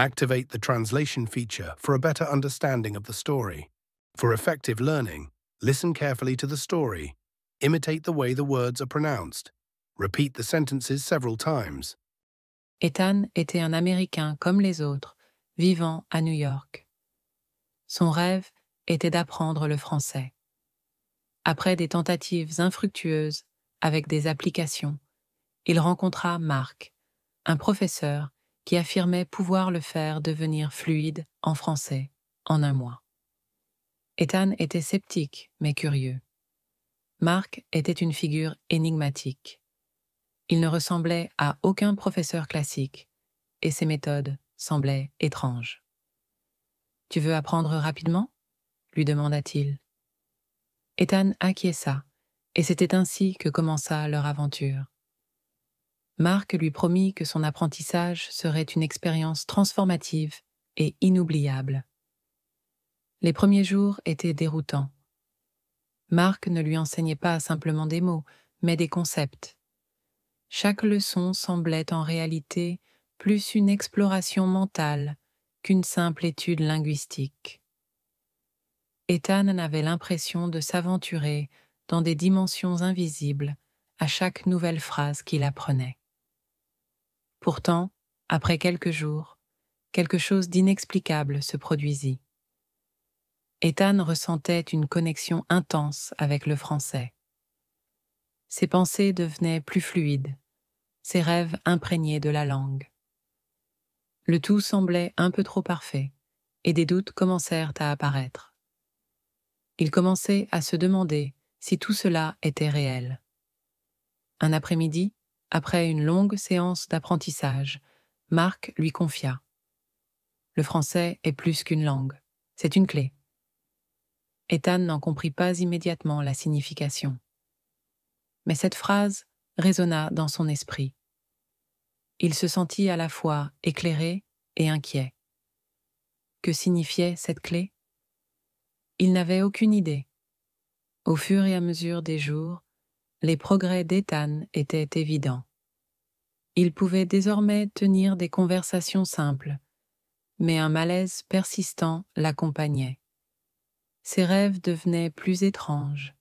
Activate the translation feature for a better understanding of the story. For effective learning, listen carefully to the story. Imitate the way the words are pronounced. Repeat the sentences several times. Ethan était un Américain comme les autres, vivant à New York. Son rêve était d'apprendre le français. Après des tentatives infructueuses avec des applications, il rencontra Marc, un professeur qui affirmait pouvoir le faire devenir fluide en français en un mois. Ethan était sceptique mais curieux. Marc était une figure énigmatique. Il ne ressemblait à aucun professeur classique et ses méthodes semblaient étranges. « Tu veux apprendre rapidement ?» lui demanda-t-il. Ethan acquiesça, et c'était ainsi que commença leur aventure. Marc lui promit que son apprentissage serait une expérience transformative et inoubliable. Les premiers jours étaient déroutants. Marc ne lui enseignait pas simplement des mots, mais des concepts. Chaque leçon semblait en réalité plus une exploration mentale qu'une simple étude linguistique. Ethan avait l'impression de s'aventurer dans des dimensions invisibles à chaque nouvelle phrase qu'il apprenait. Pourtant, après quelques jours, quelque chose d'inexplicable se produisit. Ethan ressentait une connexion intense avec le français. Ses pensées devenaient plus fluides, ses rêves imprégnés de la langue. Le tout semblait un peu trop parfait, et des doutes commencèrent à apparaître. Il commençait à se demander si tout cela était réel. Un après-midi, après une longue séance d'apprentissage, Marc lui confia : « Le français est plus qu'une langue, c'est une clé. » Ethan n'en comprit pas immédiatement la signification. Mais cette phrase résonna dans son esprit. Il se sentit à la fois éclairé et inquiet. Que signifiait cette clé ? Il n'avait aucune idée. Au fur et à mesure des jours, les progrès d'Ethan étaient évidents. Il pouvait désormais tenir des conversations simples, mais un malaise persistant l'accompagnait. Ses rêves devenaient plus étranges,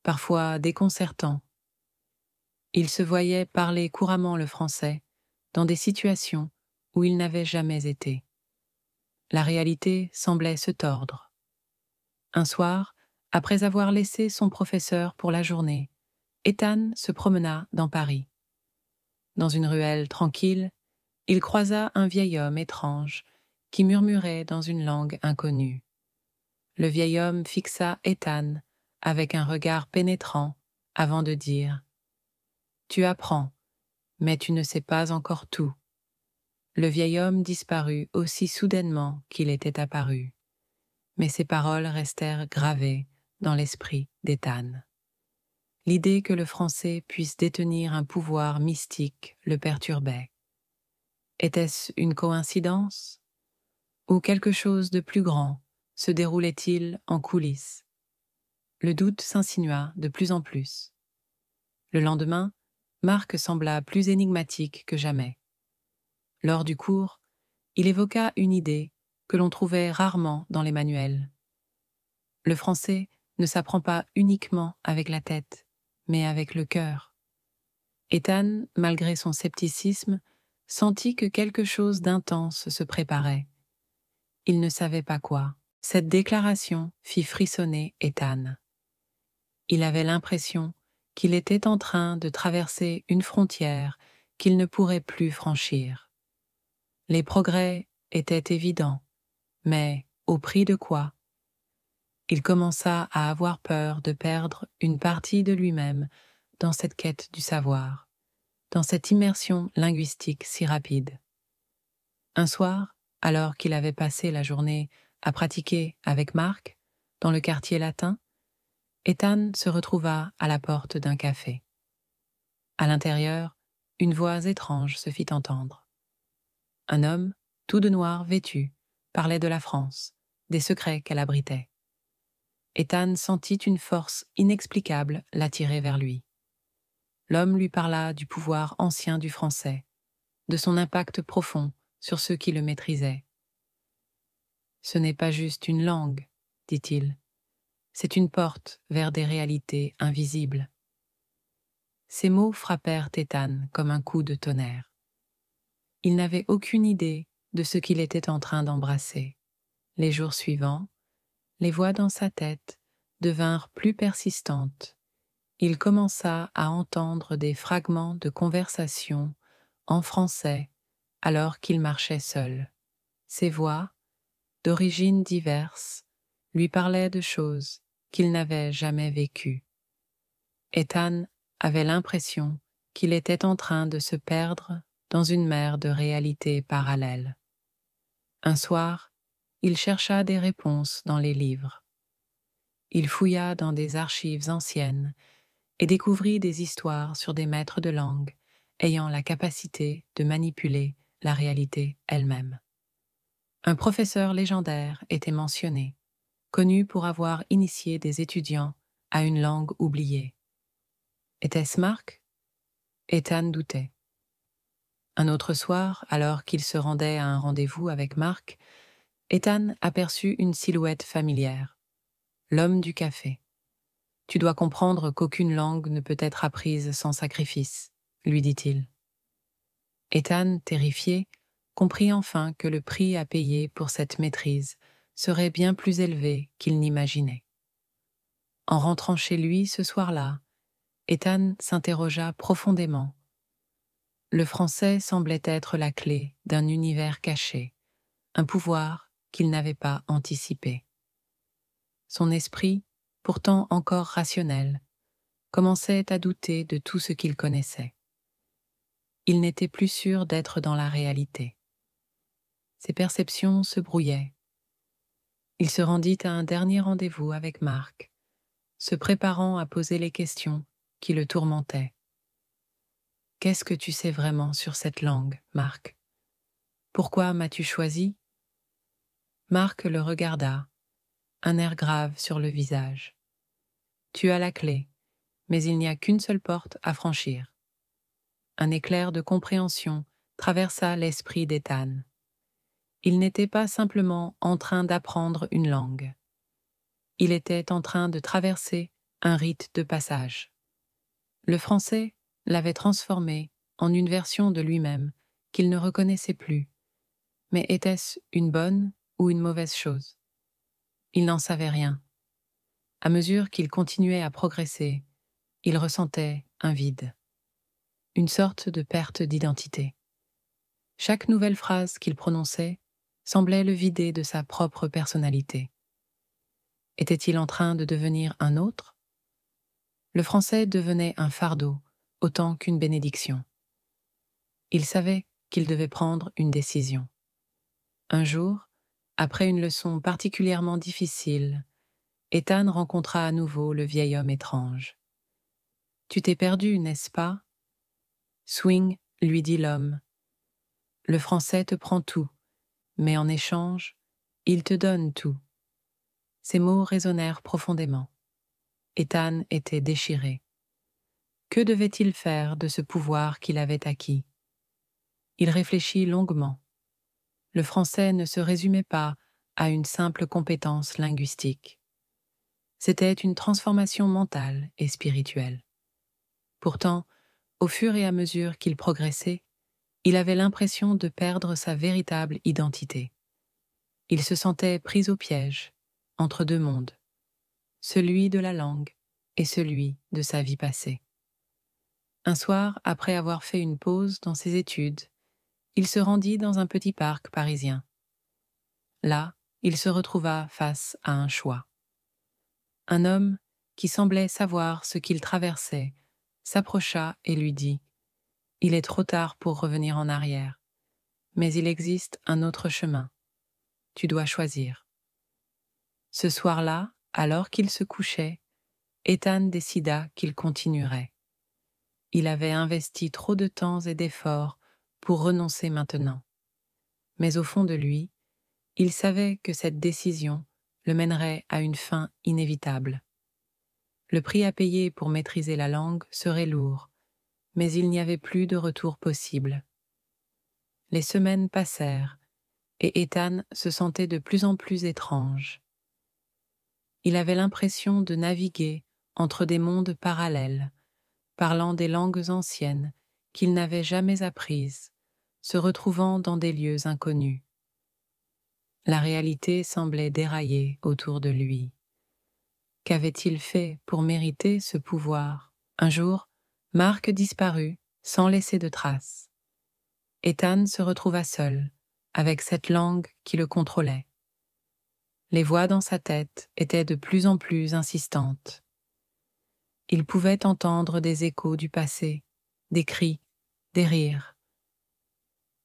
parfois déconcertants. Il se voyait parler couramment le français dans des situations où il n'avait jamais été. La réalité semblait se tordre. Un soir, après avoir laissé son professeur pour la journée, Ethan se promena dans Paris. Dans une ruelle tranquille, il croisa un vieil homme étrange qui murmurait dans une langue inconnue. Le vieil homme fixa Ethan avec un regard pénétrant avant de dire : « Tu apprends, mais tu ne sais pas encore tout. » Le vieil homme disparut aussi soudainement qu'il était apparu, mais ses paroles restèrent gravées dans l'esprit d'Ethan. L'idée que le français puisse détenir un pouvoir mystique le perturbait. Était-ce une coïncidence ? Ou quelque chose de plus grand se déroulait-il en coulisses ? Le doute s'insinua de plus en plus. Le lendemain, Marc sembla plus énigmatique que jamais. Lors du cours, il évoqua une idée que l'on trouvait rarement dans les manuels. Le français ne s'apprend pas uniquement avec la tête, mais avec le cœur. Ethan, malgré son scepticisme, sentit que quelque chose d'intense se préparait. Il ne savait pas quoi. Cette déclaration fit frissonner Ethan. Il avait l'impression qu'il était en train de traverser une frontière qu'il ne pourrait plus franchir. Les progrès étaient évidents, mais au prix de quoi ? Il commença à avoir peur de perdre une partie de lui-même dans cette quête du savoir, dans cette immersion linguistique si rapide. Un soir, alors qu'il avait passé la journée à pratiquer avec Marc dans le quartier latin, Ethan se retrouva à la porte d'un café. À l'intérieur, une voix étrange se fit entendre. Un homme, tout de noir vêtu, parlait de la France, des secrets qu'elle abritait. Ethan sentit une force inexplicable l'attirer vers lui. L'homme lui parla du pouvoir ancien du français, de son impact profond sur ceux qui le maîtrisaient. « Ce n'est pas juste une langue, dit-il, c'est une porte vers des réalités invisibles. » Ces mots frappèrent Ethan comme un coup de tonnerre. Il n'avait aucune idée de ce qu'il était en train d'embrasser. Les jours suivants, les voix dans sa tête devinrent plus persistantes. Il commença à entendre des fragments de conversation en français alors qu'il marchait seul. Ces voix, d'origines diverses, lui parlaient de choses qu'il n'avait jamais vécues. Ethan avait l'impression qu'il était en train de se perdre dans une mer de réalités parallèles. Un soir, il chercha des réponses dans les livres. Il fouilla dans des archives anciennes et découvrit des histoires sur des maîtres de langue ayant la capacité de manipuler la réalité elle-même. Un professeur légendaire était mentionné, connu pour avoir initié des étudiants à une langue oubliée. Était-ce Mark? Ethan doutait. Un autre soir, alors qu'il se rendait à un rendez-vous avec Mark, Ethan aperçut une silhouette familière. L'homme du café. « Tu dois comprendre qu'aucune langue ne peut être apprise sans sacrifice, » lui dit-il. Ethan, terrifié, comprit enfin que le prix à payer pour cette maîtrise serait bien plus élevé qu'il n'imaginait. En rentrant chez lui ce soir-là, Ethan s'interrogea profondément. Le français semblait être la clé d'un univers caché, un pouvoir qu'il n'avait pas anticipé. Son esprit, pourtant encore rationnel, commençait à douter de tout ce qu'il connaissait. Il n'était plus sûr d'être dans la réalité. Ses perceptions se brouillaient. Il se rendit à un dernier rendez-vous avec Mark, se préparant à poser les questions qui le tourmentaient. « Qu'est-ce que tu sais vraiment sur cette langue, Mark? Pourquoi m'as-tu choisi ?» Mark le regarda, un air grave sur le visage. « Tu as la clé, mais il n'y a qu'une seule porte à franchir. » Un éclair de compréhension traversa l'esprit d'Ethan. Il n'était pas simplement en train d'apprendre une langue. Il était en train de traverser un rite de passage. Le français l'avait transformé en une version de lui-même qu'il ne reconnaissait plus. Mais était-ce une bonne ou une mauvaise chose? Il n'en savait rien. À mesure qu'il continuait à progresser, il ressentait un vide, une sorte de perte d'identité. Chaque nouvelle phrase qu'il prononçait semblait le vider de sa propre personnalité. Était-il en train de devenir un autre? Le français devenait un fardeau autant qu'une bénédiction. Il savait qu'il devait prendre une décision. Un jour, après une leçon particulièrement difficile, Ethan rencontra à nouveau le vieil homme étrange. « Tu t'es perdu, n'est-ce pas ?» Swing, lui dit l'homme. « Le français te prend tout, mais en échange, il te donne tout. » Ces mots résonnèrent profondément. Ethan était déchiré. Que devait-il faire de ce pouvoir qu'il avait acquis? Il réfléchit longuement. Le français ne se résumait pas à une simple compétence linguistique. C'était une transformation mentale et spirituelle. Pourtant, au fur et à mesure qu'il progressait, il avait l'impression de perdre sa véritable identité. Il se sentait pris au piège, entre deux mondes, celui de la langue et celui de sa vie passée. Un soir, après avoir fait une pause dans ses études, il se rendit dans un petit parc parisien. Là, il se retrouva face à un choix. Un homme, qui semblait savoir ce qu'il traversait, s'approcha et lui dit « Il est trop tard pour revenir en arrière, mais il existe un autre chemin. Tu dois choisir. » Ce soir-là, alors qu'il se couchait, Ethan décida qu'il continuerait. Il avait investi trop de temps et d'efforts pour renoncer maintenant. Mais au fond de lui, il savait que cette décision le mènerait à une fin inévitable. Le prix à payer pour maîtriser la langue serait lourd, mais il n'y avait plus de retour possible. Les semaines passèrent, et Ethan se sentait de plus en plus étrange. Il avait l'impression de naviguer entre des mondes parallèles, parlant des langues anciennes qu'il n'avait jamais apprises, se retrouvant dans des lieux inconnus. La réalité semblait dérailler autour de lui. Qu'avait-il fait pour mériter ce pouvoir? Un jour, Mark disparut sans laisser de traces. Ethan se retrouva seul, avec cette langue qui le contrôlait. Les voix dans sa tête étaient de plus en plus insistantes. Il pouvait entendre des échos du passé, des cris, des rires.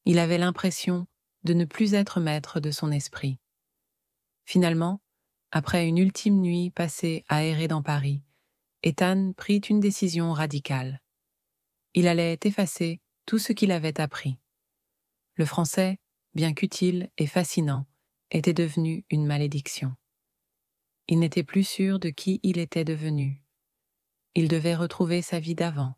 Il avait l'impression de ne plus être maître de son esprit. Finalement, après une ultime nuit passée à errer dans Paris, Ethan prit une décision radicale. Il allait effacer tout ce qu'il avait appris. Le français, bien qu'utile et fascinant, était devenu une malédiction. Il n'était plus sûr de qui il était devenu. Il devait retrouver sa vie d'avant,